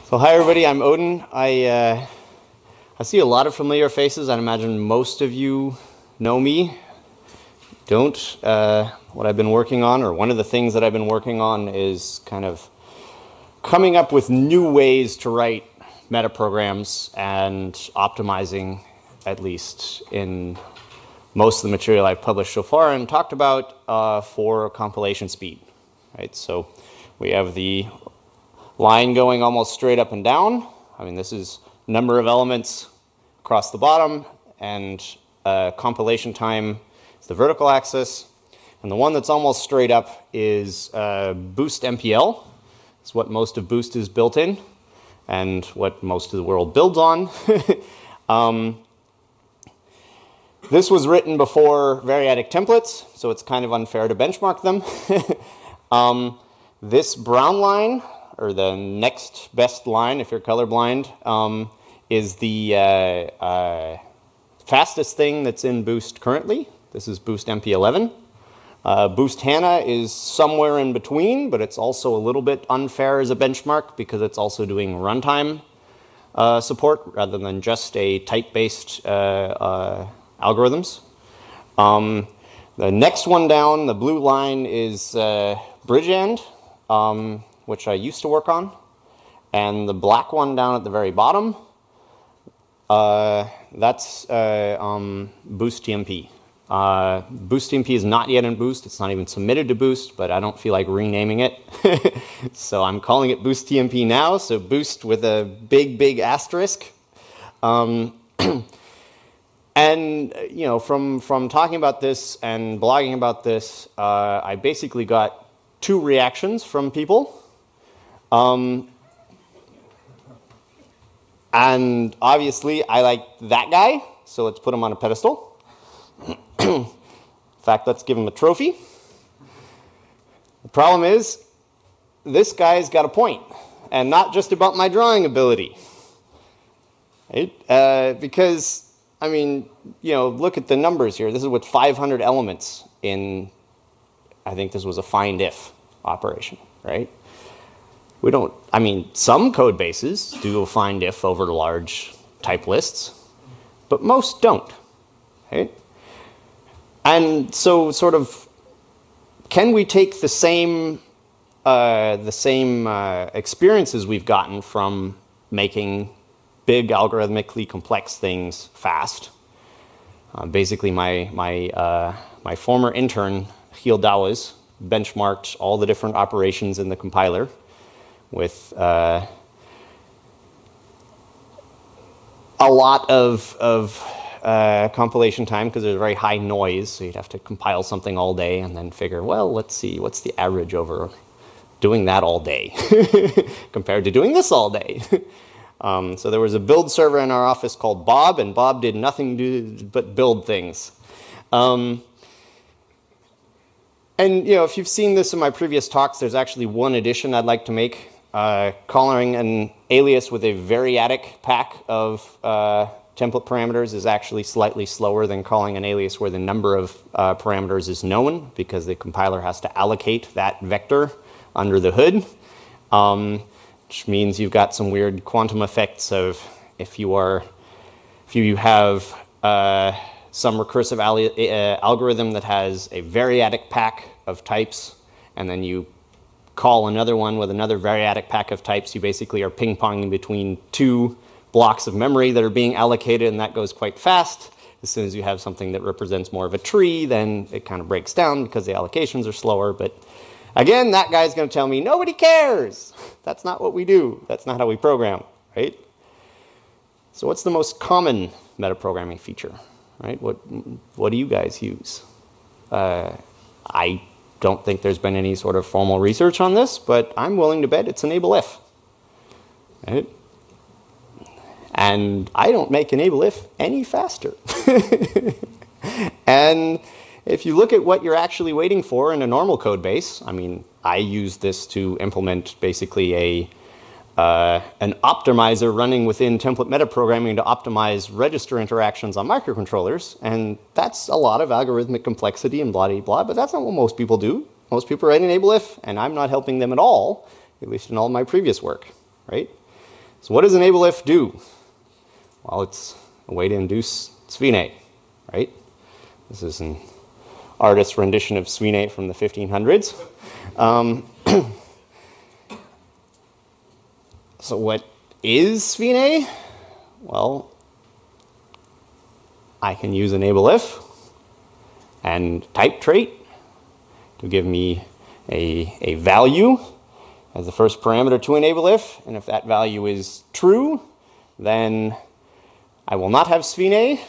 So hi everybody, I'm Odin. I see a lot of familiar faces. I imagine most of you know me. Don't. What I've been working on, or one of the things that I've been working on, is kind of coming up with new ways to write metaprograms and optimizing, at least in most of the material I've published so far and talked about for compilation speed. Right? So we have the line going almost straight up and down. I mean, this is number of elements across the bottom, and compilation time is the vertical axis. And the one that's almost straight up is boost.tmp. It's what most of Boost is built in, and what most of the world builds on. This was written before variadic templates, so it's kind of unfair to benchmark them. This brown line, or the next best line if you're colorblind, is the fastest thing that's in Boost currently. This is Boost MP11. Boost HANA is somewhere in between, but it's also a little bit unfair as a benchmark because it's also doing runtime support rather than just a type-based algorithms. The next one down, the blue line, is Bridgeend, which I used to work on, and the black one down at the very bottom, that's boost.tmp. Boost.tmp is not yet in Boost. It's not even submitted to Boost, but I don't feel like renaming it. So I'm calling it boost.tmp now, so Boost with a big, big asterisk. And, you know, from talking about this and blogging about this, I basically got two reactions from people. And obviously I like that guy, so let's put him on a pedestal. In fact, let's give him a trophy. The problem is, this guy's got a point, and not just about my drawing ability. Right? Because, I mean, you know, look at the numbers here. This is with 500 elements in, I think this was a find if operation, right? We don't, I mean, some code bases do a find if over large type lists, but most don't, right? And so sort of, can we take the same experiences we've gotten from making big algorithmically complex things fast? Basically, my former intern, Giel Douwes, benchmarked all the different operations in the compiler with a lot of compilation time, because there's very high noise, so you'd have to compile something all day and then figure, well, let's see, what's the average over doing that all day compared to doing this all day? So there was a build server in our office called Bob, and Bob did nothing but build things. And, you know, if you've seen this in my previous talks, there's actually one addition I'd like to make. Calling an alias with a variadic pack of template parameters is actually slightly slower than calling an alias where the number of parameters is known, because the compiler has to allocate that vector under the hood, which means you've got some weird quantum effects of if you have some recursive algorithm that has a variadic pack of types, and then you call another one with another variadic pack of types, you basically are ping-ponging between two blocks of memory that are being allocated, and that goes quite fast. As soon as you have something that represents more of a tree, then it kind of breaks down because the allocations are slower. But again, that guy's going to tell me, nobody cares. That's not what we do. That's not how we program, right? So what's the most common metaprogramming feature, right? What do you guys use? I don't think there's been any sort of formal research on this, but I'm willing to bet it's enable if. Right? And I don't make enable if any faster. And if you look at what you're actually waiting for in a normal code base, I mean, I use this to implement basically an optimizer running within template metaprogramming to optimize register interactions on microcontrollers, and that's a lot of algorithmic complexity and blah, blah, blah, but that's not what most people do. Most people write enable if, and I'm not helping them at all, at least in all my previous work, right? So what does enable if do? Well, it's a way to induce Svine, right? This is an artist's rendition of Svine from the 1500s. So what is Svine? Well, I can use enable if and type trait to give me a value as the first parameter to enable if, and if that value is true, then I will not have Svine,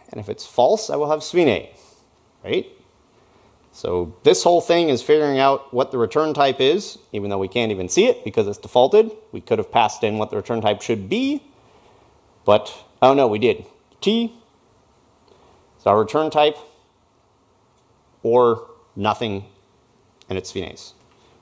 and if it's false, I will have Svine, right? So this whole thing is figuring out what the return type is, even though we can't even see it because it's defaulted. We could have passed in what the return type should be, but, oh no, we did. T is our return type, or nothing, and it's Svines.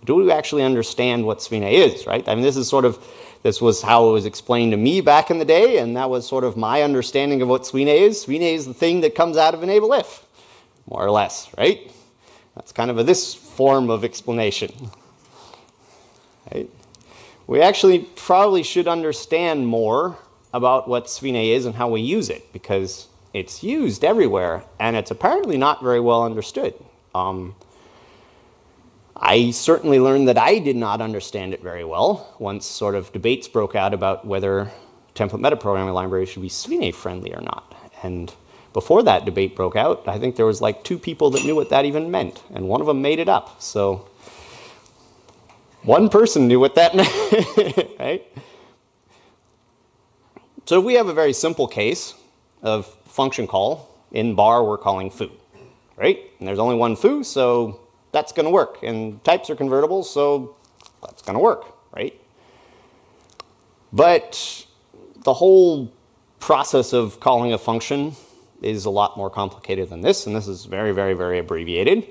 Do we actually understand what Svine is, right? I mean, this was how it was explained to me back in the day, and that was sort of my understanding of what Svine is. Svine is the thing that comes out of enable if, more or less, right? That's kind of this form of explanation, right? We actually probably should understand more about what Svine is and how we use it, because it's used everywhere, and it's apparently not very well understood. I certainly learned that I did not understand it very well once sort of debates broke out about whether template metaprogramming libraries should be Svine friendly or not. And before that debate broke out, I think there was like 2 people that knew what that even meant, and one of them made it up. So one person knew what that meant, right? So we have a very simple case of function call. In bar, we're calling foo, right? And there's only one foo, so that's going to work. And types are convertible, so that's going to work, right? But the whole process of calling a function is a lot more complicated than this, and this is very, very, very abbreviated.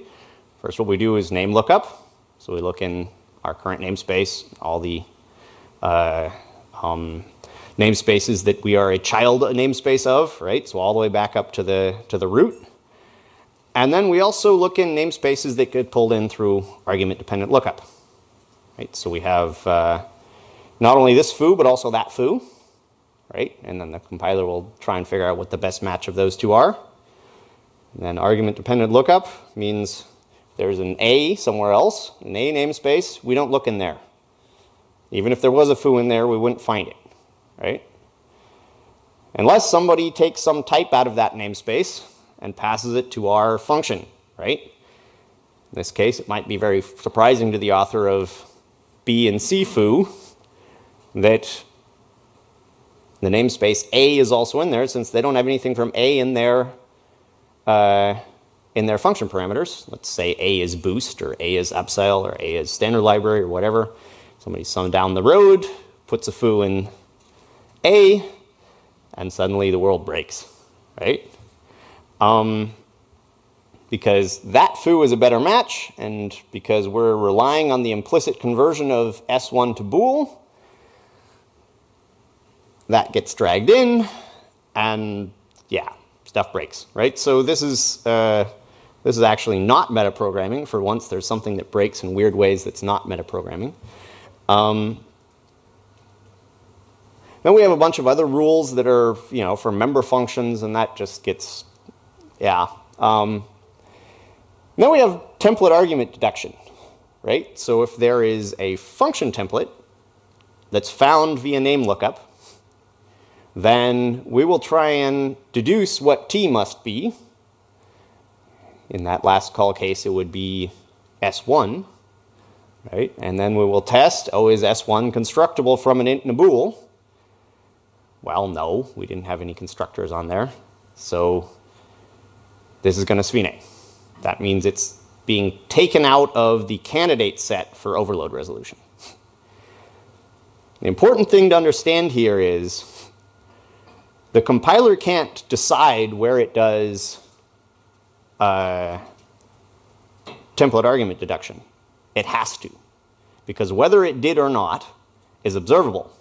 First, what we do is name lookup. So we look in our current namespace, all the namespaces that we are a child namespace of, right? So all the way back up to the root. And then we also look in namespaces that get pulled in through argument-dependent lookup, right? So we have not only this foo, but also that foo, right? And then the compiler will try and figure out what the best match of those two are. And then argument-dependent lookup means there's an A somewhere else, an A namespace, we don't look in there. Even if there was a foo in there, we wouldn't find it, right? Unless somebody takes some type out of that namespace and passes it to our function, right? In this case, it might be very surprising to the author of B and C foo that the namespace A is also in there, since they don't have anything from A in their function parameters. Let's say A is boost, or A is upsell, or A is standard library, or whatever. Somebody down the road puts a foo in A, and suddenly the world breaks, right? Because that foo is a better match, and because we're relying on the implicit conversion of S1 to bool, that gets dragged in, and yeah, stuff breaks, right? So this is actually not metaprogramming. For once, there's something that breaks in weird ways that's not metaprogramming. Then we have a bunch of other rules that are, for member functions, and that just gets, yeah. Then we have template argument deduction, right? So if there is a function template that's found via name lookup, then we will try and deduce what T must be. In that last call case, it would be S1, right? And then we will test, is S1 constructible from an int and a bool? Well, no, we didn't have any constructors on there. So this is going to Svine. That means it's being taken out of the candidate set for overload resolution. The important thing to understand here is the compiler can't decide where it does template argument deduction. It has to, because whether it did or not is observable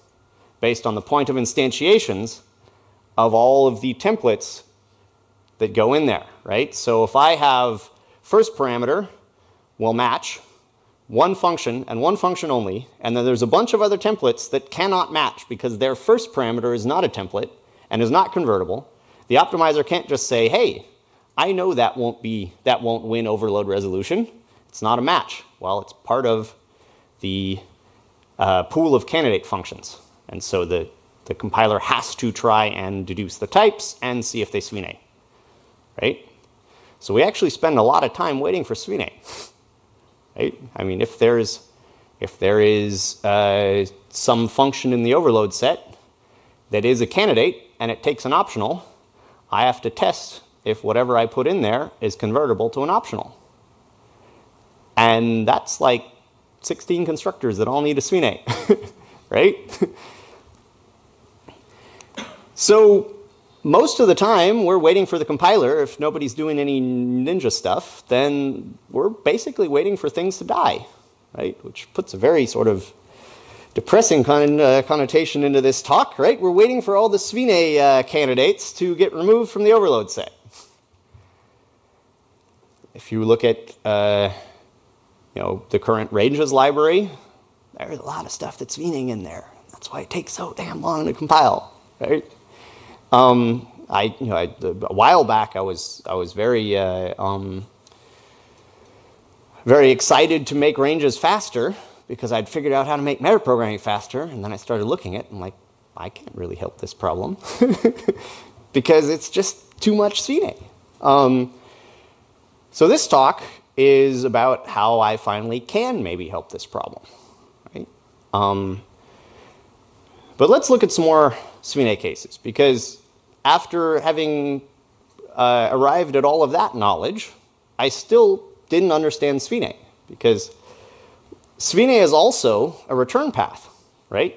based on the point of instantiations of all of the templates that go in there, right? So if I have first parameter will match one function and one function only, and then there's a bunch of other templates that cannot match because their first parameter is not a template and is not convertible, the optimizer can't just say, hey, I know that won't win overload resolution. It's not a match. Well, it's part of the pool of candidate functions. And so the compiler has to try and deduce the types and see if they Swine, right? So we actually spend a lot of time waiting for Swine, right? I mean, if there is some function in the overload set that is a candidate and it takes an optional, I have to test if whatever I put in there is convertible to an optional. And that's like 16 constructors that all need a Swine, right? So most of the time, we're waiting for the compiler. If nobody's doing any ninja stuff, then we're basically waiting for things to die, right? Which puts a very sort of depressing connotation into this talk, right? We're waiting for all the Swine candidates to get removed from the overload set. If you look at the current ranges library, there's a lot of stuff that's Swining in there. That's why it takes so damn long to compile, right? A while back, I was very very excited to make ranges faster because I'd figured out how to make metaprogramming faster, and then I started looking at it, and I'm like, I can't really help this problem because it's just too much Swine. So this talk is about how I finally can maybe help this problem, right? But let's look at some more Swine cases, because after having arrived at all of that knowledge, I still didn't understand Swine, because Swine is also a return path, right?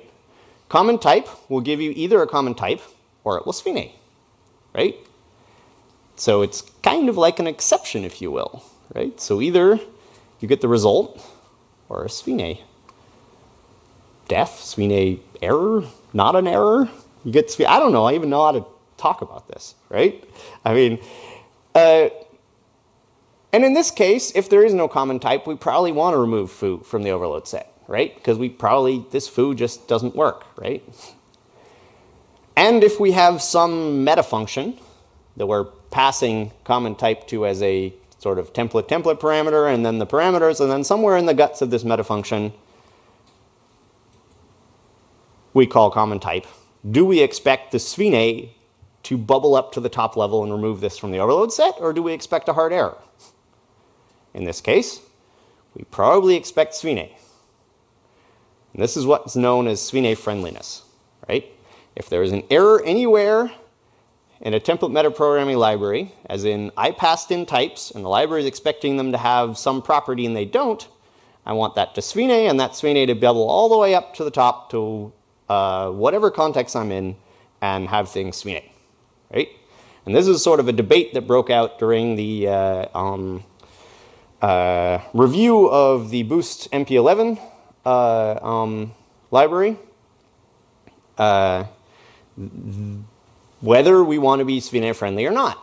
Common type will give you either a common type or it will Swine, right? So it's kind of like an exception, if you will, right? So either you get the result or a Swine def, Swine error, not an error. You get Swine. I don't know. I even know how to talk about this, right? I mean, and in this case, if there is no common type, we probably want to remove foo from the overload set, right? Because this foo just doesn't work, right? And if we have some meta function that we're passing common type to as a sort of template parameter, and then the parameters, and then somewhere in the guts of this meta function, we call common type. Do we expect the Swine to bubble up to the top level and remove this from the overload set, or do we expect a hard error? In this case, we probably expect Swine. And this is what's known as Swine friendliness, right? If there is an error anywhere in a template metaprogramming library, as in I passed in types and the library is expecting them to have some property and they don't, I want that to Swine, and that Swine to bubble all the way up to the top to whatever context I'm in and have things Swine, right? And this is sort of a debate that broke out during the review of the boost.tmp 11 library, whether we want to be Swine friendly or not.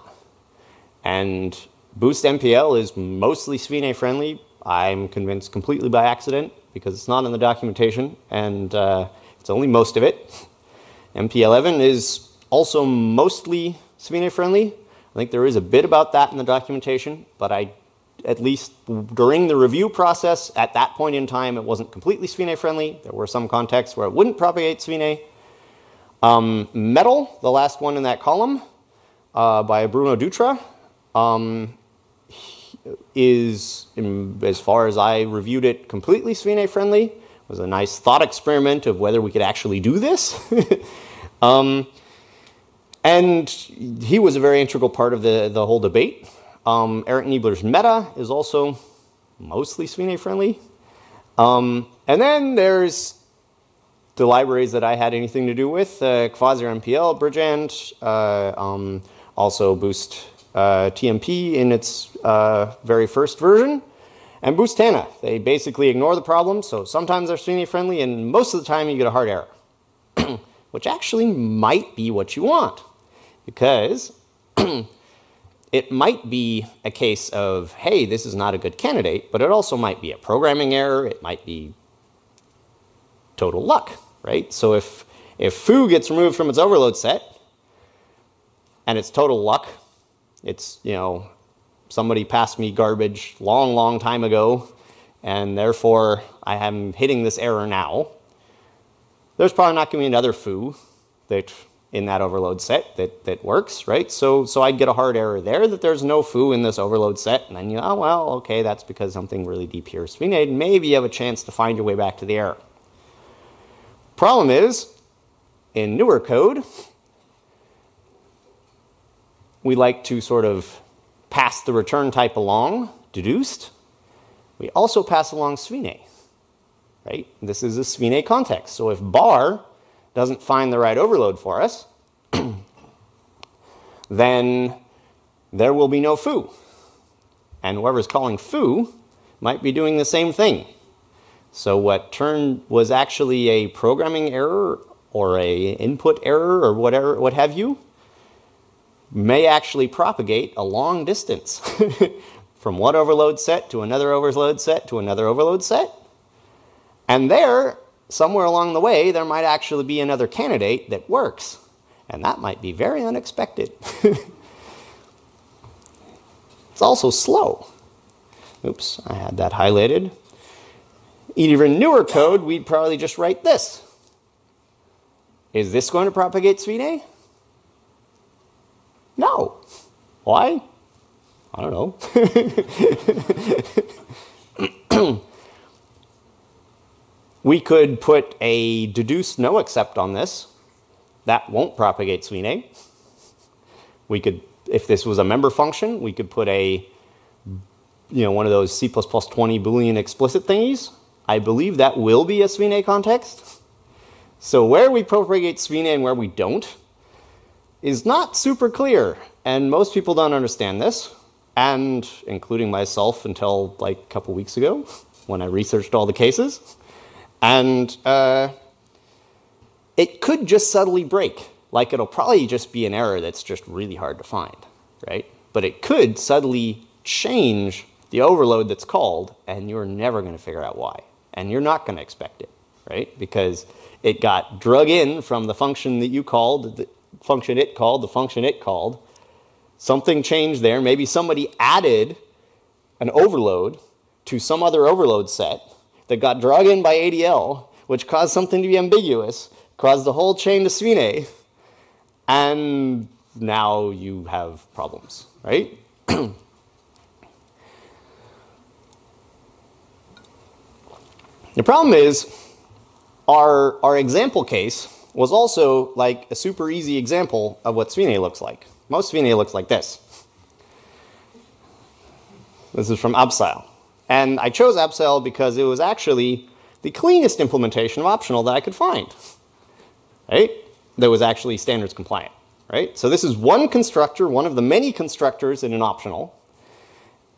And boost.mpl is mostly Swine friendly. I'm convinced completely by accident because it's not in the documentation, and it's only most of it. MP11 is also mostly Swine friendly. I think there is a bit about that in the documentation, but at least during the review process, at that point in time, it wasn't completely Swine friendly. There were some contexts where it wouldn't propagate Swine. Metal, the last one in that column, by Bruno Dutra, is, as far as I reviewed it, completely Swine friendly. It was a nice thought experiment of whether we could actually do this. And he was a very integral part of the whole debate. Eric Niebler's Meta is also mostly Swine friendly. And then there's the libraries that I had anything to do with, Quasar MPL, Bridgend, also boost.tmp in its very first version, and boostana. They basically ignore the problem, so sometimes they're Swine friendly, and most of the time you get a hard error, which actually might be what you want, because it might be a case of, hey, this is not a good candidate, but it also might be a programming error. It might be total luck, right? So if foo gets removed from its overload set and it's total luck, it's, you know, somebody passed me garbage long, long time ago, and therefore I am hitting this error now, there's probably not going to be another foo that in that overload set that works, right? So I'd get a hard error there that there's no foo in this overload set, and then you, oh, well, okay, that's because something really deep here is svinaed. Maybe you have a chance to find your way back to the error. Problem is, in newer code, we like to sort of pass the return type along, deduced. We also pass along svine, right? This is a svine context. So if bar doesn't find the right overload for us, then there will be no foo. And whoever's calling foo might be doing the same thing. So what turned was actually a programming error or a input error or whatever, what have you, may actually propagate a long distance from one overload set to another overload set to another overload set. And there, somewhere along the way, there might actually be another candidate that works. And that might be very unexpected. It's also slow. Oops, I had that highlighted. Even newer code, we'd probably just write this. Is this going to propagate svine? No. Why? I don't know. We could put a deduce no accept on this. That won't propagate svine. We could, if this was a member function, we could put a, you know, one of those C++ 20 Boolean explicit thingies. I believe that will be a svine context. So where we propagate svine and where we don't is not super clear. And most people don't understand this, and including myself until like a couple weeks ago when I researched all the cases. And it could just subtly break. Like it'll probably just be an error that's just really hard to find, right? But it could subtly change the overload that's called, and you're never going to figure out why. And you're not going to expect it, right? Because it got drug in from the function that you called, the function it called, the function it called. Something changed there. Maybe somebody added an overload to some other overload set that got drug in by ADL, which caused something to be ambiguous, caused the whole chain to svine, and now you have problems, right? The problem is, our example case was also like a super easy example of what svine looks like. Most svine looks like this. This is from Abseil. And I chose Abseil because it was actually the cleanest implementation of optional that I could find, right? That was actually standards compliant, right? So this is one constructor, one of the many constructors in an optional,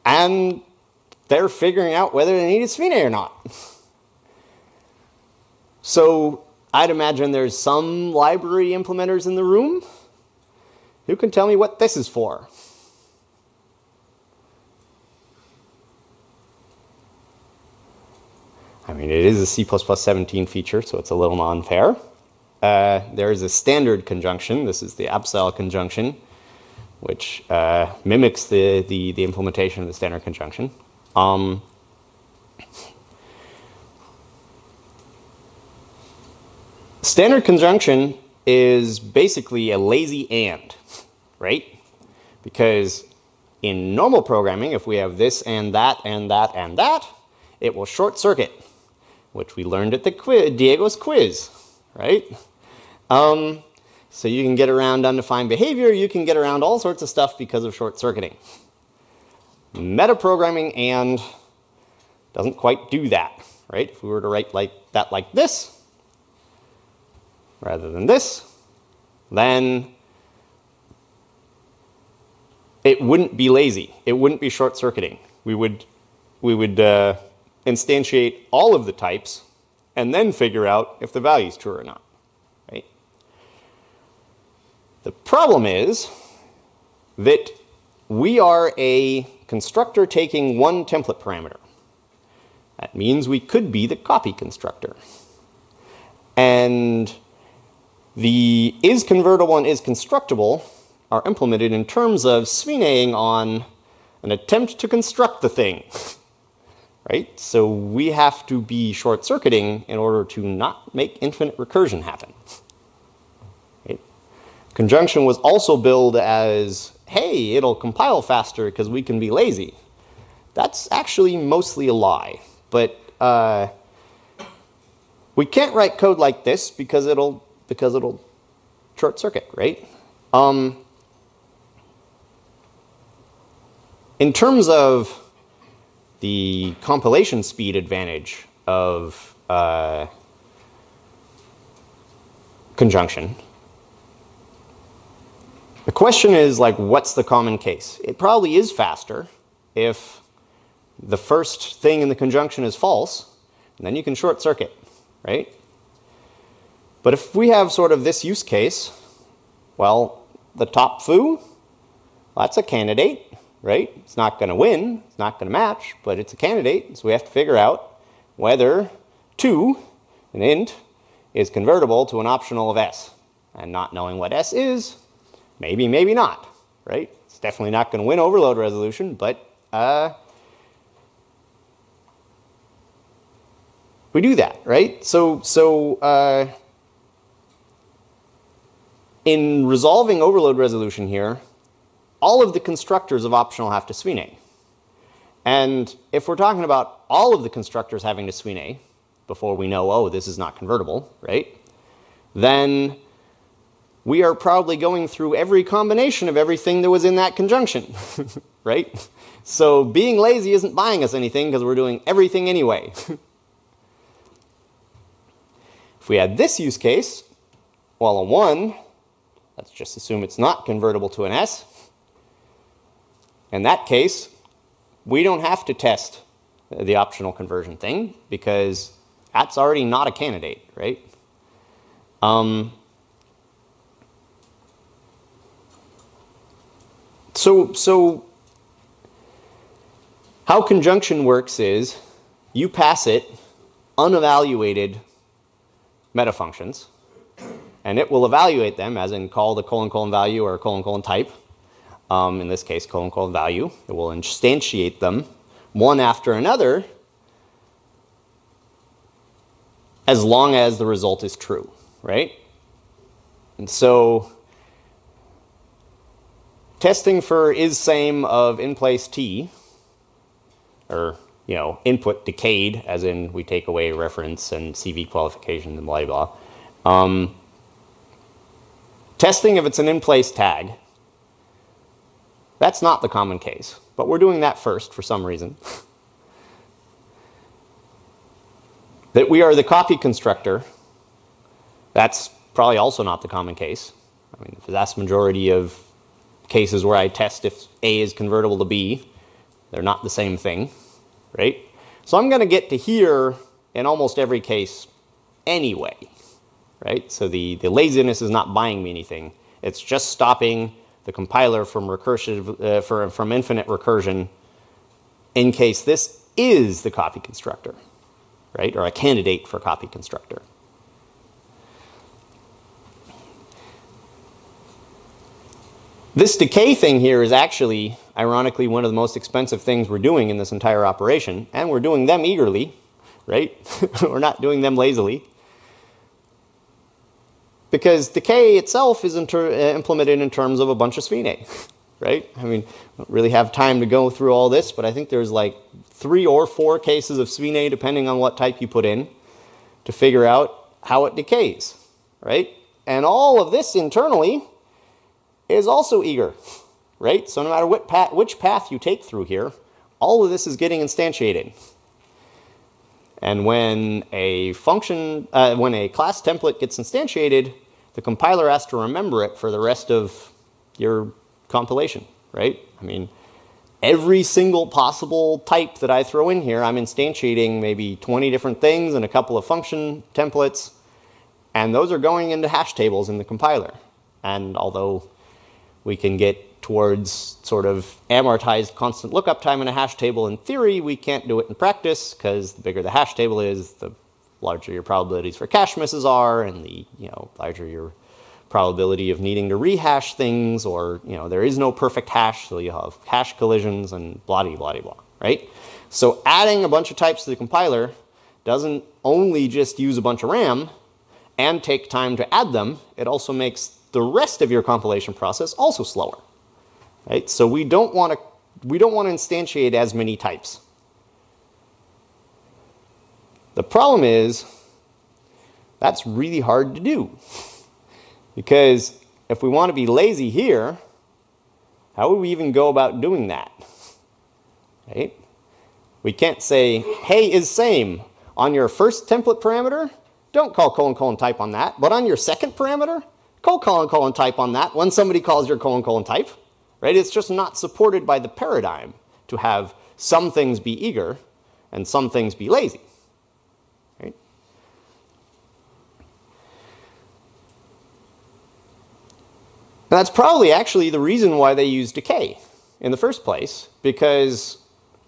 and they're figuring out whether they need a svine or not. So I'd imagine there's some library implementers in the room. Who can tell me what this is for? I mean, it is a C++ 17 feature, so it's a little non-fair. There is a standard conjunction. This is the Abseil conjunction, which mimics the implementation of the standard conjunction. Standard conjunction is basically a lazy and, right? Because in normal programming, if we have this and that and that and that, it will short circuit, which we learned at the Diego's quiz, right? So you can get around undefined behavior, you can get around all sorts of stuff because of short circuiting. Metaprogramming and doesn't quite do that, right? If we were to write like that like this, rather than this, then it wouldn't be lazy. It wouldn't be short-circuiting. We would instantiate all of the types and then figure out if the value is true or not, right? The problem is that we are a constructor taking one template parameter. That means we could be the copy constructor. And the is convertible and is constructible are implemented in terms of swinaying on an attempt to construct the thing. Right? So we have to be short-circuiting in order to not make infinite recursion happen. Right? Conjunction was also billed as, hey, it'll compile faster because we can be lazy. That's actually mostly a lie. But we can't write code like this because it'll short-circuit, right? In terms of the compilation speed advantage of conjunction, the question is, like, what's the common case? It probably is faster if the first thing in the conjunction is false, and then you can short circuit, right? But if we have sort of this use case, well, the top foo, that's a candidate, right? It's not going to win, it's not going to match, but it's a candidate, so we have to figure out whether 2, an int, is convertible to an optional of s. And not knowing what s is, maybe, maybe not, right? It's definitely not going to win overload resolution, but we do that, right? So in resolving overload resolution here, all of the constructors of optional have to swinay. And if we're talking about all of the constructors having to swinay before we know, oh, this is not convertible, right? Then we are probably going through every combination of everything that was in that conjunction, right? So being lazy isn't buying us anything because we're doing everything anyway. If we had this use case, well, a 1, let's just assume it's not convertible to an s. In that case, we don't have to test the optional conversion thing because that's already not a candidate, right? So how conjunction works is you pass it unevaluated meta functions, and it will evaluate them, as in call the : value or : type. In this case, : value. It will instantiate them one after another as long as the result is true, right? And so testing for is same of in place t, or input decayed, as in we take away reference and CV qualification and blah blah. Testing if it's an in place tag. That's not the common case, but we're doing that first for some reason. That we are the copy constructor, that's probably also not the common case. I mean, the vast majority of cases where I test if A is convertible to B, they're not the same thing, right? So I'm going to get to here in almost every case anyway, right? So the laziness is not buying me anything. It's just stopping the compiler from from infinite recursion in case this is the copy constructor, right? Or a candidate for copy constructor. This decay thing here is actually, ironically, one of the most expensive things we're doing in this entire operation, and we're doing them eagerly, right? We're not doing them lazily. Because decay itself is implemented in terms of a bunch of swinay, right? I mean, I don't really have time to go through all this, but I think there's like 3 or 4 cases of swinay, depending on what type you put in, to figure out how it decays, right? And all of this internally is also eager, right? So no matter which path you take through here, all of this is getting instantiated. And when a function, when a class template gets instantiated, the compiler has to remember it for the rest of your compilation, right? I mean, every single possible type that I throw in here, I'm instantiating maybe 20 different things and a couple of function templates, and those are going into hash tables in the compiler. And although we can get towards sort of amortized constant lookup time in a hash table in theory. We can't do it in practice because the bigger the hash table is, the larger your probabilities for cache misses are, and the larger your probability of needing to rehash things, or there is no perfect hash, so you have hash collisions and blah blah blah blah, right? So adding a bunch of types to the compiler doesn't only just use a bunch of RAM and take time to add them, it also makes the rest of your compilation process also slower, right? So we don't want to instantiate as many types. The problem is that's really hard to do, because if we want to be lazy here, how would we even go about doing that, right? We can't say, hey is same. On your first template parameter, don't call : type on that. But on your second parameter, call : type on that when somebody calls your : type, right? It's just not supported by the paradigm to have some things be eager and some things be lazy, right? And that's probably actually the reason why they use decay in the first place, because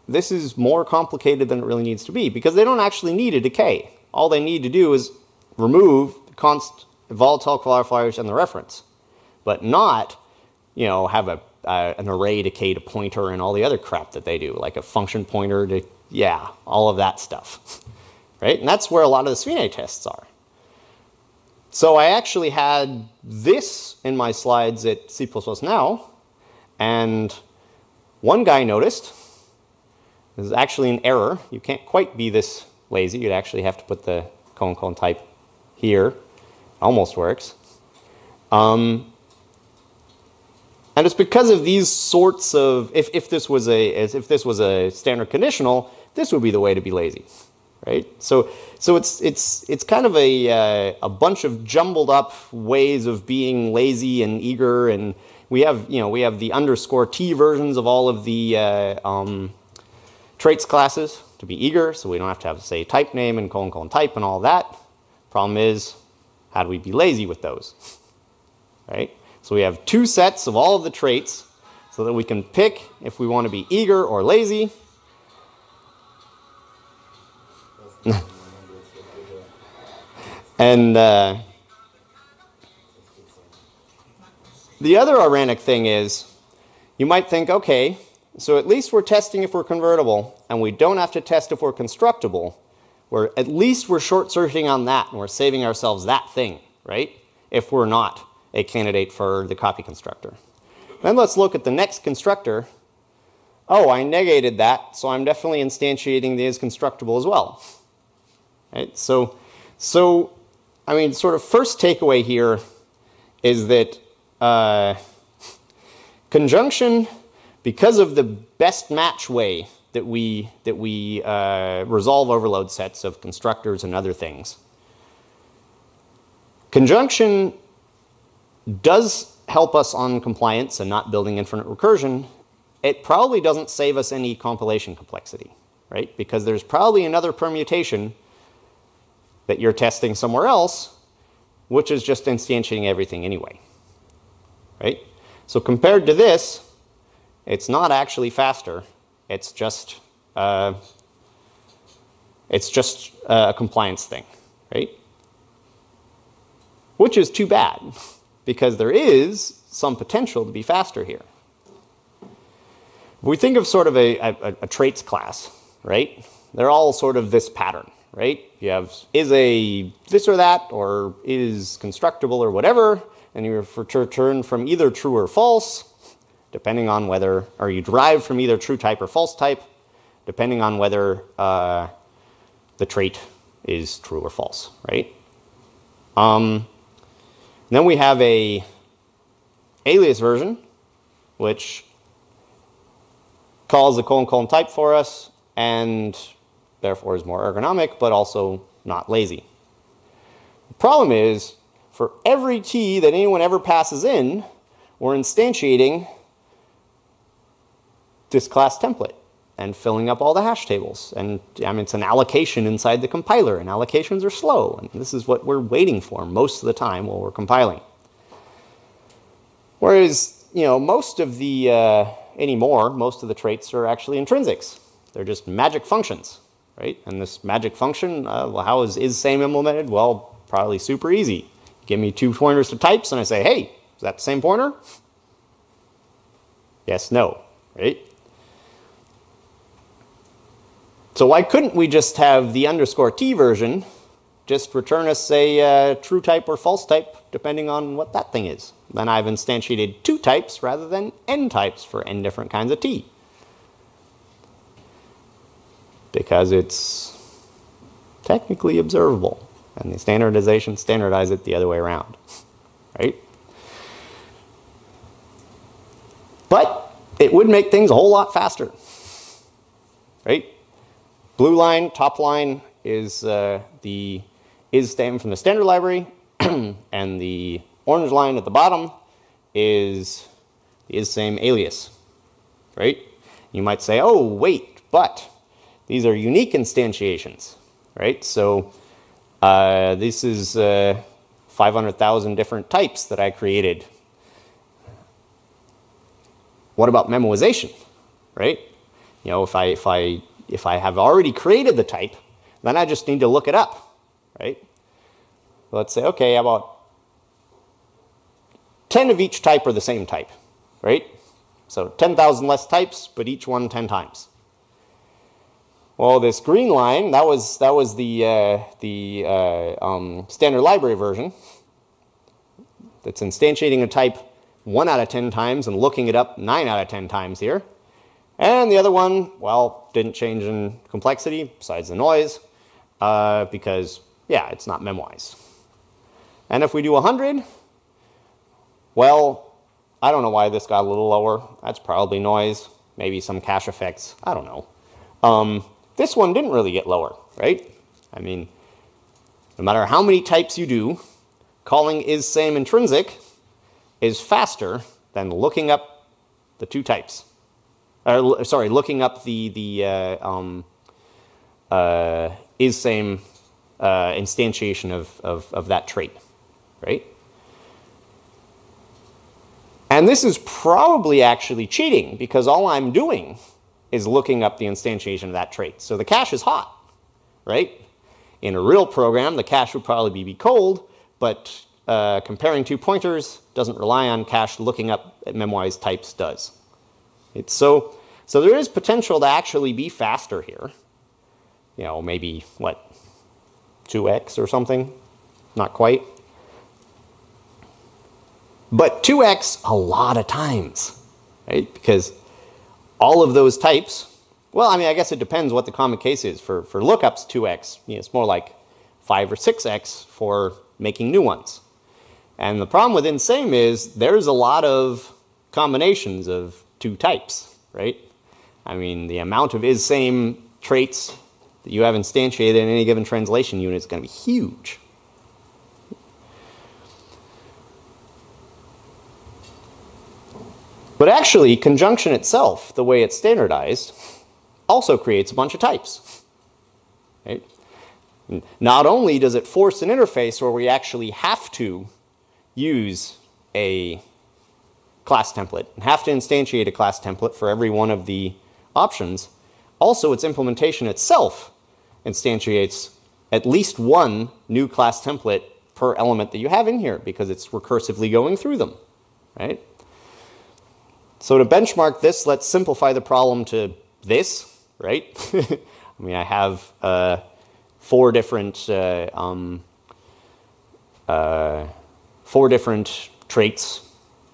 this is more complicated than it really needs to be, because they don't actually need a decay. All they need to do is remove the const volatile qualifiers and the reference, but not, have an array decay to pointer and all the other crap that they do, like a function pointer to, all of that stuff, right? And that's where a lot of the Svine tests are. So I actually had this in my slides at C++ Now, and one guy noticed, this is actually an error. You can't quite be this lazy. You'd actually have to put the : type here. Almost works. And it's because of these sorts of, if this was a standard conditional, this would be the way to be lazy, right? So it's kind of a bunch of jumbled up ways of being lazy and eager, and we have the _t versions of all of the traits classes to be eager, so we don't have to have, say, type name and : type and all that. Problem is, how do we be lazy with those, right? So we have two sets of all of the traits so that we can pick if we want to be eager or lazy. And the other ironic thing is, you might think, okay, so at least we're testing if we're convertible, and we don't have to test if we're constructible. At least we're short-circuiting on that, and we're saving ourselves that thing, right? If we're not a candidate for the copy constructor. Then let's look at the next constructor. Oh, I negated that, so I'm definitely instantiating the is constructible as well. Right? So I mean, sort of first takeaway here is that conjunction, because of the best match way that we resolve overload sets of constructors and other things, conjunction does help us on compliance and not building infinite recursion. It probably doesn't save us any compilation complexity, right? Because there's probably another permutation that you're testing somewhere else, which is just instantiating everything anyway, right? So compared to this, it's not actually faster. It's just a compliance thing, right? Which is too bad, because there is some potential to be faster here. If we think of sort of a traits class, right? They're all sort of this pattern, right? You have is a this or that, or is constructible or whatever, and you return from either true or false, depending on whether, or you derive from either true type or false type, depending on whether the trait is true or false, right? Then we have a alias version, which calls the : type for us, and therefore is more ergonomic, but also not lazy. The problem is, for every t that anyone ever passes in, we're instantiating this class template and filling up all the hash tables. And I mean, it's an allocation inside the compiler, and allocations are slow. And this is what we're waiting for most of the time while we're compiling. Whereas most of the, most of the traits are actually intrinsics. They're just magic functions, right? And this magic function, well, how is same implemented? Well, probably super easy. Give me 2 pointers to types, and I say, hey, is that the same pointer? Yes, no, right? So why couldn't we just have the _t version just return us a true type or false type, depending on what that thing is? Then I've instantiated 2 types rather than n types for n different kinds of t. Because it's technically observable. And the standardization standardize it the other way around, right? But it would make things a whole lot faster, right? Blue line, top line is the is stem from the standard library, and the orange line at the bottom is the is same alias, right? You might say, oh, wait, but these are unique instantiations, right? So this is 500,000 different types that I created. What about memoization, right? If I have already created the type, then I just need to look it up, right? Let's say, okay, about 10 of each type are the same type, right? So 10,000 less types, but each one 10 times. Well, this green line, that was the standard library version that's instantiating a type 1 out of 10 times and looking it up 9 out of 10 times here. And the other one, well, didn't change in complexity besides the noise because, yeah, it's not memoized. And if we do 100, well, I don't know why this got a little lower. That's probably noise, maybe some cache effects. I don't know. This one didn't really get lower, right? I mean, no matter how many types you do, calling is same intrinsic is faster than looking up the 2 types. Sorry, looking up the is same instantiation of that trait, right? And this is probably actually cheating because all I'm doing is looking up the instantiation of that trait. So the cache is hot, right? In a real program, the cache would probably be cold, but comparing 2 pointers doesn't rely on cache. Looking up at memoized types does. So there is potential to actually be faster here. Maybe, what, 2x or something? Not quite. But 2x a lot of times, right? Because all of those types, well, I mean, I guess it depends what the common case is. For lookups, 2x, it's more like 5 or 6x for making new ones. And the problem with InSame is there's a lot of combinations of 2 types, right? I mean, the amount of IsSame traits that you have instantiated in any given translation unit is going to be huge. But actually, conjunction itself, the way it's standardized, also creates a bunch of types. Right? Not only does it force an interface where we actually have to use a class template and have to instantiate a class template for every one of the options, also its implementation itself instantiates at least 1 new class template per element that you have in here because it's recursively going through them, right? So to benchmark this, let's simplify the problem to this, right? I mean, I have 4 different 4 different traits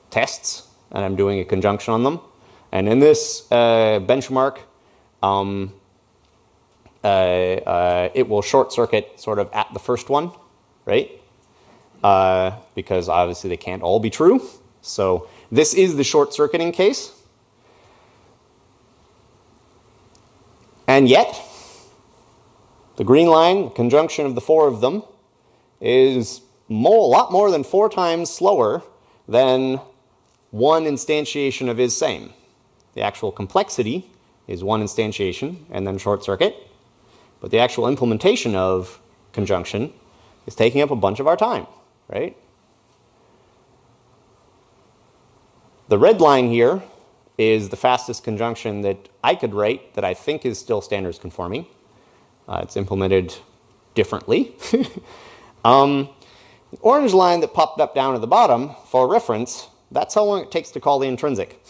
tests, and I'm doing a conjunction on them. And in this benchmark, it will short circuit sort of at the first one, right? Because obviously they can't all be true. So this is the short circuiting case. And yet, the green line, conjunction of the 4 of them, is a lot more than 4 times slower than 1 instantiation of IsSame. The actual complexity is 1 instantiation and then short circuit. But the actual implementation of conjunction is taking up a bunch of our time, right? The red line here is the fastest conjunction that I could write that I think is still standards conforming. It's implemented differently. The orange line that popped up down at the bottom, for reference, that's how long it takes to call the intrinsic.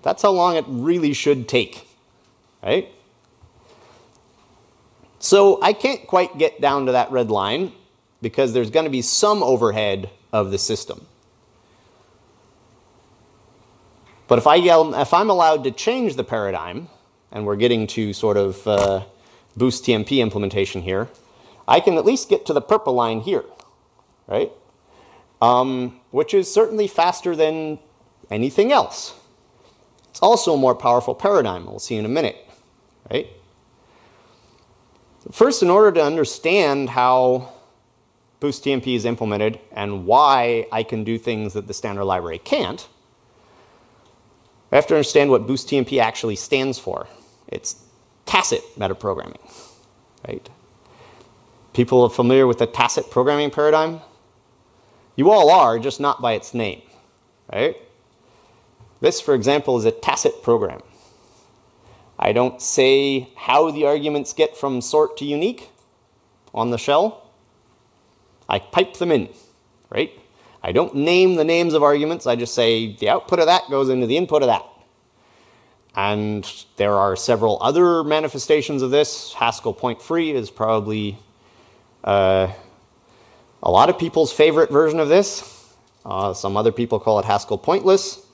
That's how long it really should take, right? So I can't quite get down to that red line because there's going to be some overhead of the system. But if I'm allowed to change the paradigm, and we're getting to sort of boost.tmp implementation here, I can at least get to the purple line here, right? Which is certainly faster than anything else. It's also a more powerful paradigm. We'll see in a minute, right? First, in order to understand how boost.tmp is implemented and why I can do things that the standard library can't, I have to understand what boost.tmp actually stands for. It's tacit metaprogramming, right? People are familiar with the tacit programming paradigm? You all are, just not by its name, right? This, for example, is a tacit program. I don't say how the arguments get from sort to unique on the shell. I pipe them in, right? I don't name the names of arguments. I just say the output of that goes into the input of that. And there are several other manifestations of this. Haskell point-free is probably a lot of people's favorite version of this. Some other people call it Haskell pointless.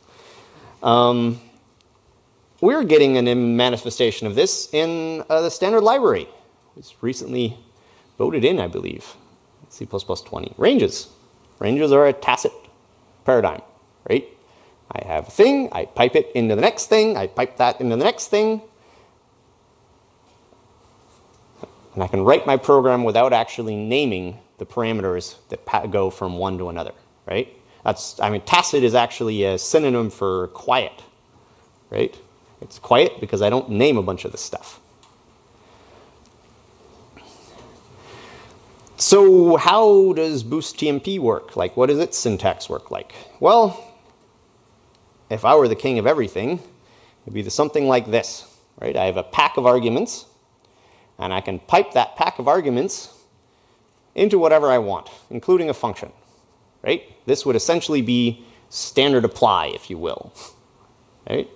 We're getting a manifestation of this in the standard library. It's recently voted in, I believe. C++ 20. Ranges. Ranges are a tacit paradigm, right? I have a thing, I pipe it into the next thing, I pipe that into the next thing. And I can write my program without actually naming the parameters that go from one to another, right? Tacit is actually a synonym for quiet, right? It's quiet because I don't name a bunch of this stuff. So how does boost.tmp work? Like, what does its syntax work like? Well, if I were the king of everything, it'd be something like this, right? I have a pack of arguments, and I can pipe that pack of arguments into whatever I want, including a function, right? This would essentially be standard apply, if you will, right?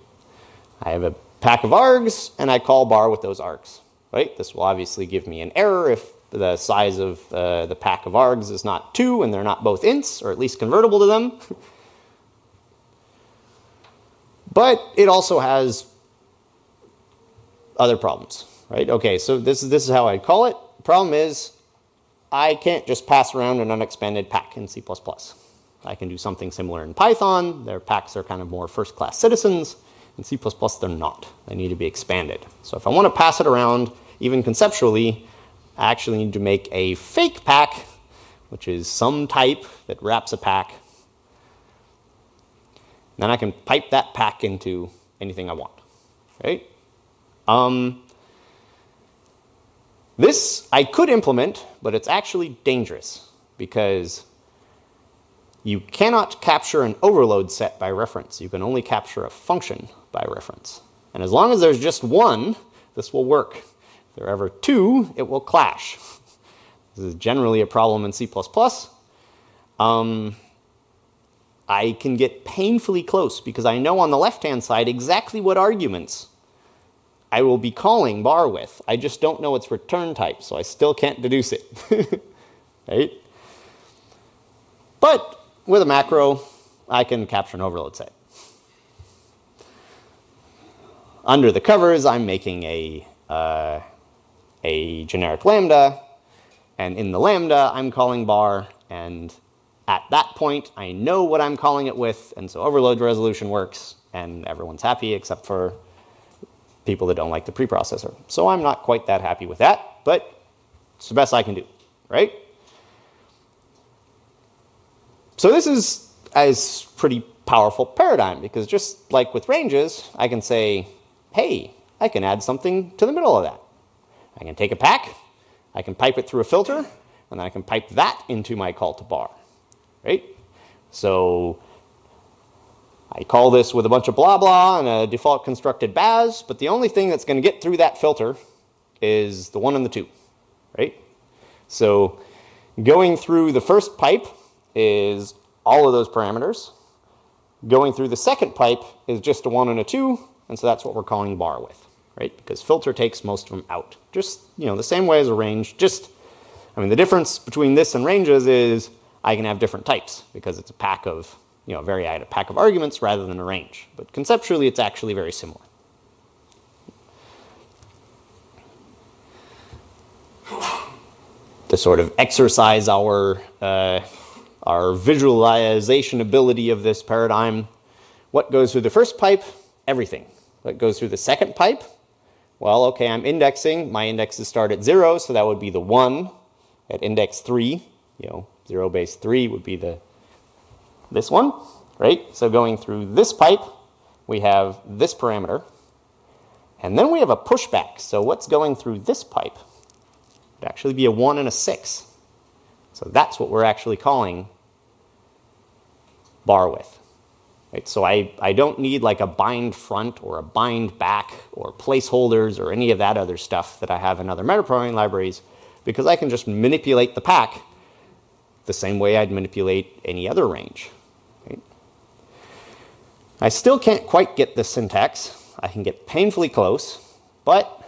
I have a pack of args, and I call bar with those args, right? This will obviously give me an error if the size of the pack of args is not 2, and they're not both ints, or at least convertible to them. But it also has other problems, right? Okay, so this is how I'd call it. The problem is I can't just pass around an unexpanded pack in C++. I can do something similar in Python. Their packs are kind of more first-class citizens. In C++, they're not. They need to be expanded. So if I want to pass it around, even conceptually, I actually need to make a fake pack, which is some type that wraps a pack. Then I can pipe that pack into anything I want, right? This I could implement, but it's actually dangerous because you cannot capture an overload set by reference. You can only capture a function by reference. And as long as there's just one, this will work. If there are ever two, it will clash. This is generally a problem in C++. I can get painfully close because I know on the left-hand side exactly what arguments I will be calling bar with. I just don't know its return type, so I still can't deduce it. Right? But with a macro, I can capture an overload set. Under the covers, I'm making a generic lambda, and in the lambda, I'm calling bar, and at that point, I know what I'm calling it with, and so overload resolution works, and everyone's happy except for people that don't like the preprocessor. So I'm not quite that happy with that, but it's the best I can do, right? So this is a pretty powerful paradigm, because just like with ranges, I can say, hey, I can add something to the middle of that. I can take a pack, I can pipe it through a filter, and then I can pipe that into my call to bar. Right? So I call this with a bunch of blah blah and a default constructed baz, but the only thing that's going to get through that filter is the 1 and the 2, right? So going through the first pipe is all of those parameters. Going through the second pipe is just a 1 and a 2, and so that's what we're calling bar with, right? Because filter takes most of them out. Just, the same way as a range, the difference between this and ranges is I can have different types because it's a pack of, a pack of arguments rather than a range. But conceptually, it's actually very similar. To sort of exercise our visualization ability of this paradigm, what goes through the first pipe? Everything. What goes through the second pipe? Well, okay, I'm indexing. My indexes start at 0, so that would be the 1 at index 3. 0 base 3 would be this one, right? So going through this pipe, we have this parameter. And then we have a pushback. So what's going through this pipe? It would actually be a 1 and a 6. So that's what we're actually calling bar width. Right? So I don't need like a bind front or a bind back or placeholders or any of that other stuff that I have in other metaprogramming libraries, because I can just manipulate the pack the same way I'd manipulate any other range. Right? I still can't quite get the syntax. I can get painfully close, but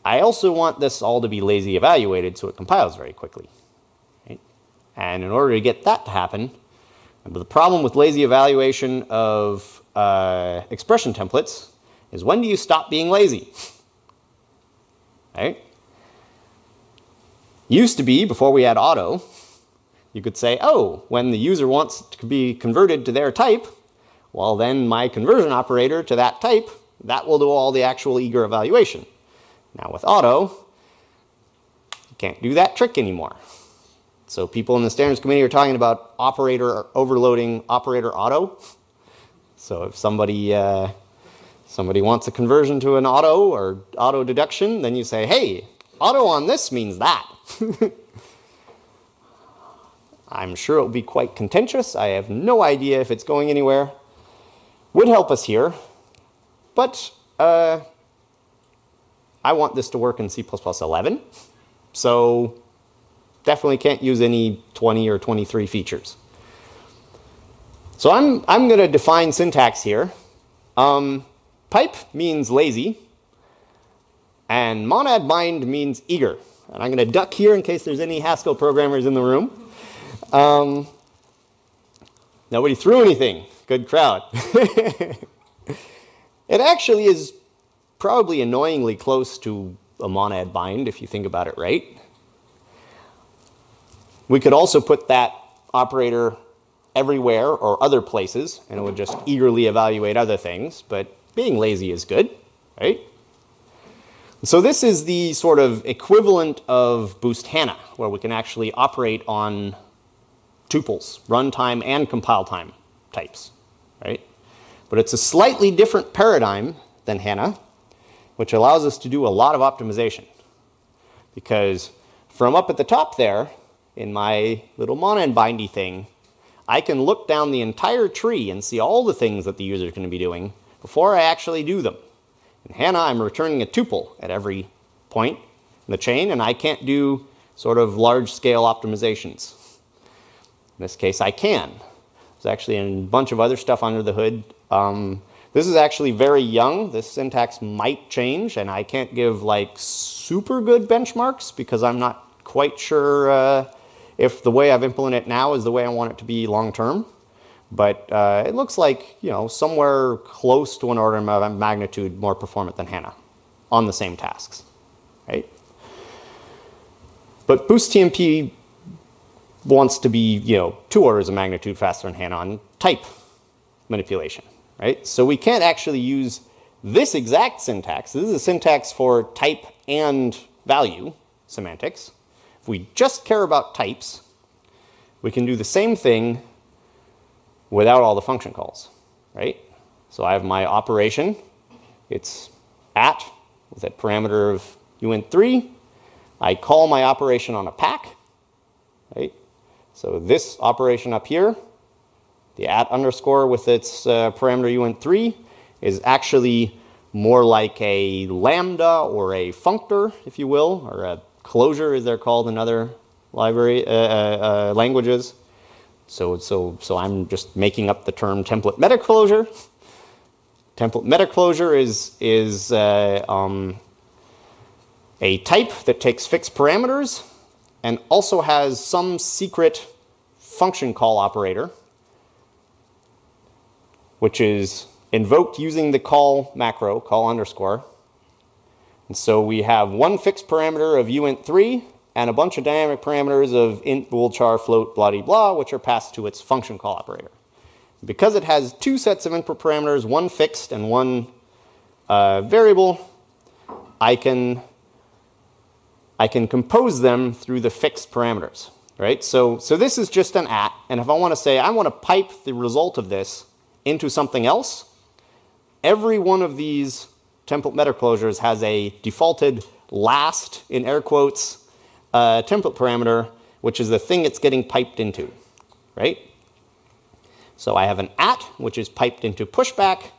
I also want this all to be lazy evaluated so it compiles very quickly. Right? And in order to get that to happen, the problem with lazy evaluation of expression templates is, when do you stop being lazy? Right? Used to be, before we had auto, you could say, oh, when the user wants to be converted to their type, well, then my conversion operator to that type, that will do all the actual eager evaluation. Now with auto, you can't do that trick anymore. So people in the standards committee are talking about operator overloading operator auto. So if somebody wants a conversion to an auto or auto deduction, then you say, hey, auto on this means that. I'm sure it will be quite contentious. I have no idea if it's going anywhere. Would help us here, but I want this to work in C++ 11, so definitely can't use any 20 or 23 features. So I'm going to define syntax here. Pipe means lazy, and monad bind means eager. And I'm going to duck here in case there's any Haskell programmers in the room. Nobody threw anything. Good crowd. It actually is probably annoyingly close to a monad bind if you think about it right. We could also put that operator everywhere or other places, and it would just eagerly evaluate other things, but being lazy is good, right? So this is the sort of equivalent of boost HANA, where we can actually operate on tuples, runtime and compile time types, right? But it's a slightly different paradigm than HANA, which allows us to do a lot of optimization. Because from up at the top there, in my little monad bindy thing, I can look down the entire tree and see all the things that the user is going to be doing before I actually do them. In HANA, I'm returning a tuple at every point in the chain, and I can't do sort of large-scale optimizations. In this case, I can. There's actually a bunch of other stuff under the hood. This is actually very young. This syntax might change, and I can't give like super good benchmarks because I'm not quite sure if the way I've implemented it now is the way I want it to be long term. But it looks like, somewhere close to an order of magnitude more performant than HANA on the same tasks, right? But boost.tmp wants to be, 2 orders of magnitude faster than HANA on type manipulation, right? So we can't actually use this exact syntax. This is a syntax for type and value semantics. If we just care about types, we can do the same thing without all the function calls, right? So I have my operation. It's at with that parameter of uint3. I call my operation on a pack, right? So this operation up here, The at underscore with its parameter uint3 is actually more like a lambda or a functor, if you will, or a closure as they're called in other languages. So I'm just making up the term template metaclosure. Template metaclosure is a type that takes fixed parameters and also has some secret function call operator, which is invoked using the call macro, call underscore. And so we have one fixed parameter of uint3 and a bunch of dynamic parameters of int, bool, char, float, blah, blah, blah, which are passed to its function call operator. Because it has two sets of input parameters, one fixed and one variable, I can compose them through the fixed parameters, right? So this is just an at, and if I want to say I want to pipe the result of this into something else, every one of these template metaclosures has a defaulted last, in air quotes, template parameter, which is the thing it's getting piped into, right? So I have an at, which is piped into pushback,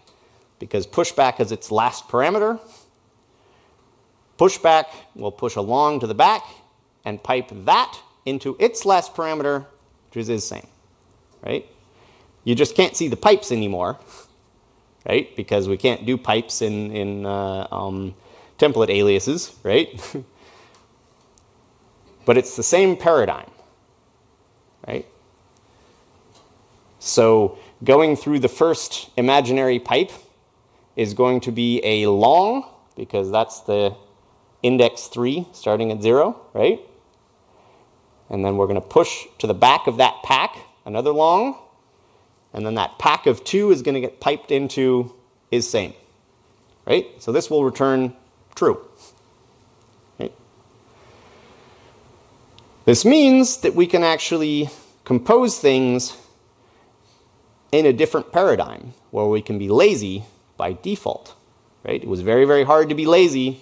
because pushback is its last parameter. Pushback will push along to the back and pipe that into its last parameter, which is same, right? You just can't see the pipes anymore, right? Because we can't do pipes in template aliases, right? But it's the same paradigm, right? So going through the first imaginary pipe is going to be a long, because that's the index 3 starting at 0, right? And then we're going to push to the back of that pack, another long, and then that pack of 2 is going to get piped into is same, right? So this will return true. Right? This means that we can actually compose things in a different paradigm where we can be lazy by default, right? It was very, very hard to be lazy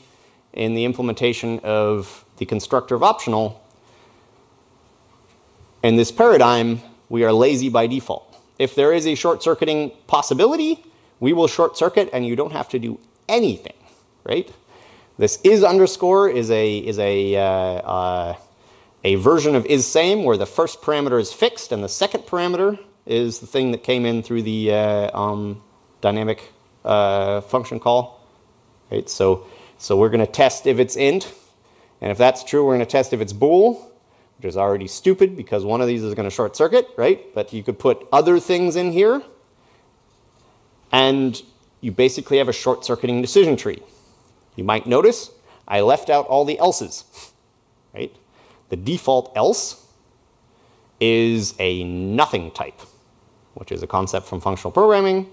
in the implementation of the constructor of optional. In this paradigm, we are lazy by default. If there is a short-circuiting possibility, we will short-circuit and you don't have to do anything, right? This is underscore is a version of is same where the first parameter is fixed and the second parameter is the thing that came in through the dynamic function call, right? So we're going to test if it's int, and if that's true, we're going to test if it's bool, which is already stupid because one of these is going to short circuit, right? But you could put other things in here, and you basically have a short circuiting decision tree. You might notice I left out all the else's, right? The default else is a nothing type, which is a concept from functional programming.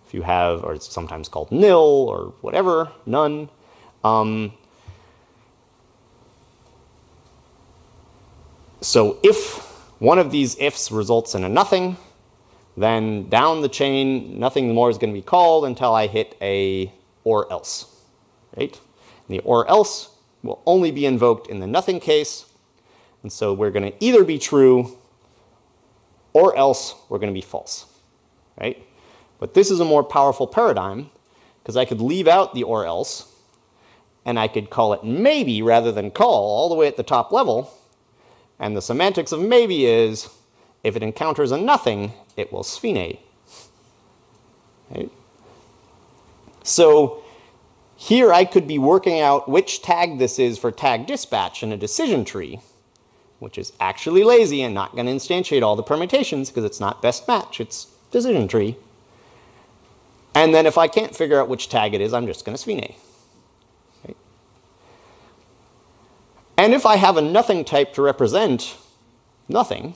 If you have, or it's sometimes called nil or whatever, none. So if one of these ifs results in a nothing, then down the chain, nothing more is going to be called until I hit a or else, right? And the or else will only be invoked in the nothing case. And so we're going to either be true or else we're going to be false, right? But this is a more powerful paradigm because I could leave out the or else and I could call it maybe rather than call all the way at the top level. And the semantics of maybe is if it encounters a nothing, it will sphene. Right? So here I could be working out which tag this is for tag dispatch in a decision tree, which is actually lazy and not going to instantiate all the permutations because it's not best match, it's decision tree. And then if I can't figure out which tag it is, I'm just going to sphene. Right? And if I have a nothing type to represent nothing,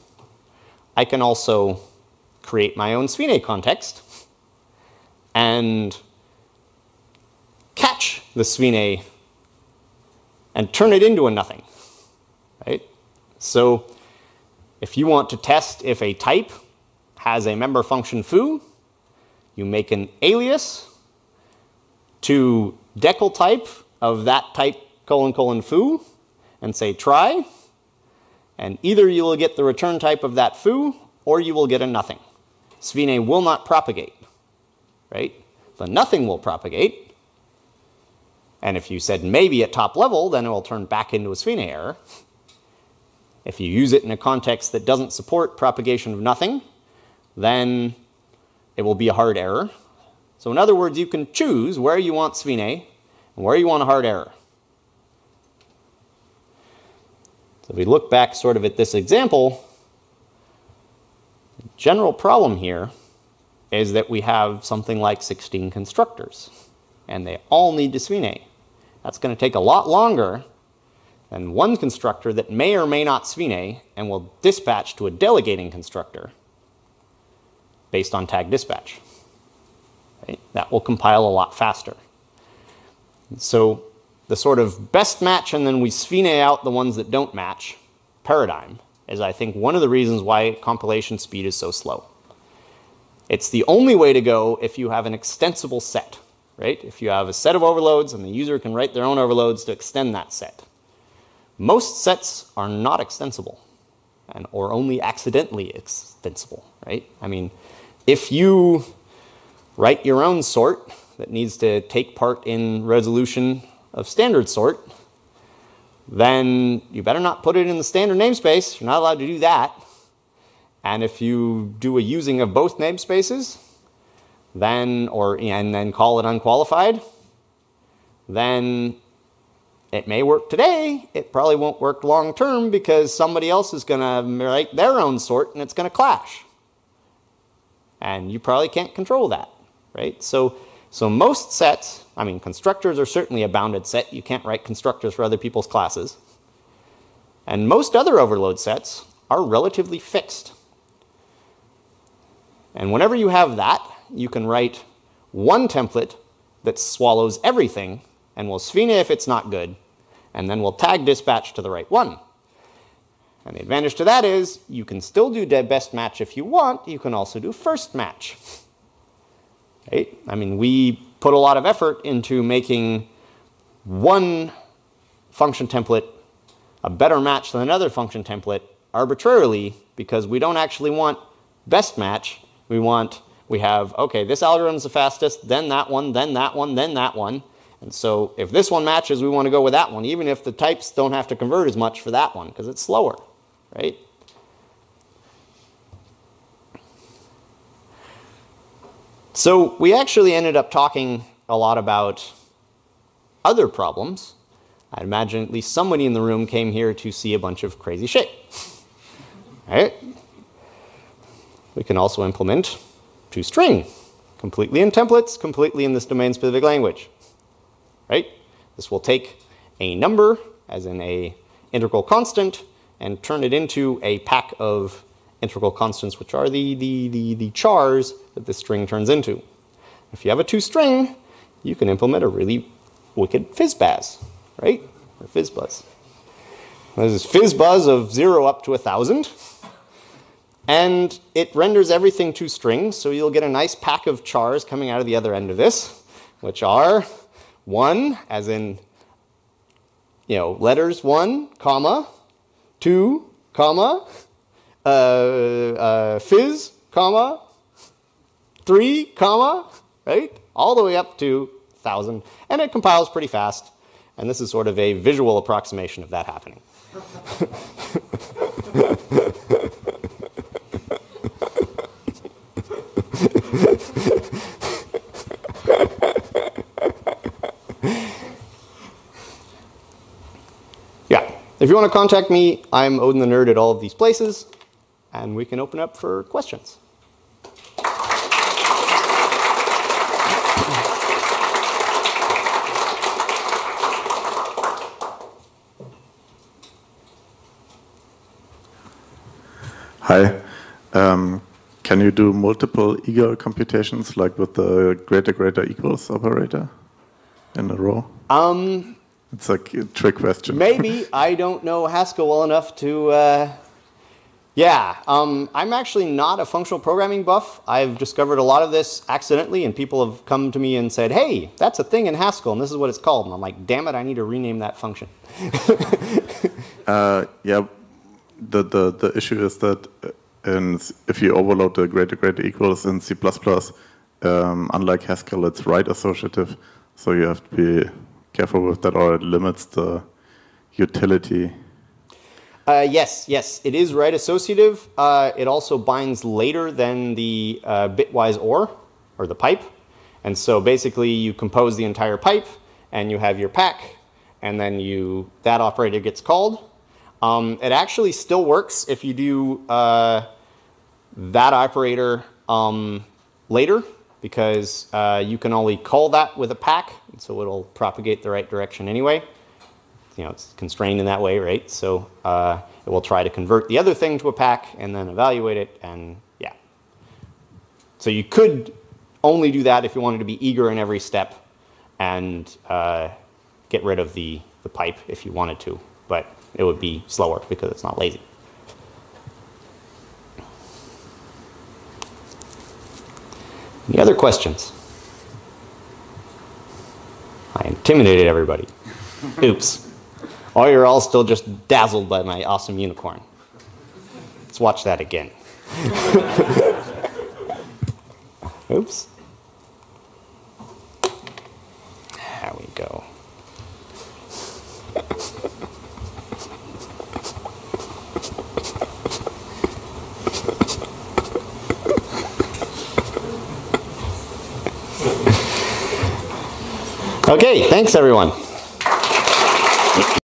I can also create my own sphene context and catch the sphene and turn it into a nothing. Right? So if you want to test if a type has a member function foo, you make an alias to decal type of that type : foo and say try, and either you will get the return type of that foo or you will get a nothing. Svine will not propagate, right? The nothing will propagate. And if you said maybe at top level, then it will turn back into a Svine error. If you use it in a context that doesn't support propagation of nothing, then it will be a hard error. So in other words, you can choose where you want Svine and where you want a hard error. So if we look back sort of at this example, the general problem here is that we have something like 16 constructors, and they all need to Svine. That's going to take a lot longer than one constructor that may or may not Svine and will dispatch to a delegating constructor based on tag dispatch. Right? That will compile a lot faster. So the sort of best match and then we Svine out the ones that don't match paradigm is, I think, one of the reasons why compilation speed is so slow. It's the only way to go if you have an extensible set, right? If you have a set of overloads and the user can write their own overloads to extend that set. Most sets are not extensible or only accidentally extensible, right? I mean, if you write your own sort that needs to take part in resolution of standard sort, then you better not put it in the standard namespace. You're not allowed to do that. And if you do a using of both namespaces, then and then call it unqualified, then it may work today. It probably won't work long term because somebody else is going to write their own sort and it's going to clash. And you probably can't control that, right? So most sets, I mean, constructors are certainly a bounded set. You can't write constructors for other people's classes. And most other overload sets are relatively fixed. And whenever you have that, you can write one template that swallows everything and will Svine if it's not good, and then we'll tag dispatch to the right one. And the advantage to that is you can still do best match if you want. You can also do first match. Right? I mean, we put a lot of effort into making one function template a better match than another function template arbitrarily because we don't actually want best match. We have, okay, this algorithm's the fastest, then that one, then that one, then that one. And so if this one matches, we want to go with that one, even if the types don't have to convert as much for that one, because it's slower, right? So we actually ended up talking a lot about other problems. I imagine at least somebody in the room came here to see a bunch of crazy shit, right? We can also implement toString, completely in templates, completely in this domain-specific language. Right? This will take a number, as in a integral constant, and turn it into a pack of integral constants, which are the chars that the string turns into. If you have a toString, you can implement a really wicked fizzbuzz, right? Or fizzbuzz. This is fizzbuzz of 0 up to 1,000. And it renders everything toString, so you'll get a nice pack of chars coming out of the other end of this, which are 1, as in, letters 1, comma, 2, comma, fizz, comma, 3, comma, right? All the way up to 1,000. And it compiles pretty fast. And this is sort of a visual approximation of that happening. Yeah, if you want to contact me, I'm Odin the Nerd at all of these places, and we can open up for questions. Hi. Can you do multiple eager computations, like with the greater equals operator in a row? It's like a trick question. Maybe. I don't know Haskell well enough to... I'm actually not a functional programming buff. I've discovered a lot of this accidentally, and people have come to me and said, hey, that's a thing in Haskell, and this is what it's called. And I'm like, damn it, I need to rename that function. The issue is that And if you overload the greater equals in C++, unlike Haskell, it's right associative. So you have to be careful with that, or it limits the utility. Yes, it is right associative. It also binds later than the bitwise or the pipe. And so basically you compose the entire pipe and you have your pack, and then that operator gets called. It actually still works if you do that operator later, because you can only call that with a pack, and so it'll propagate the right direction anyway. You know, it's constrained in that way, right? So it will try to convert the other thing to a pack and then evaluate it, and yeah. So you could only do that if you wanted to be eager in every step and get rid of the pipe if you wanted to, but it would be slower because it's not lazy. Any other questions? I intimidated everybody. Oops. Or you're all still just dazzled by my awesome unicorn. Let's watch that again. Oops. There we go. Okay, thanks everyone.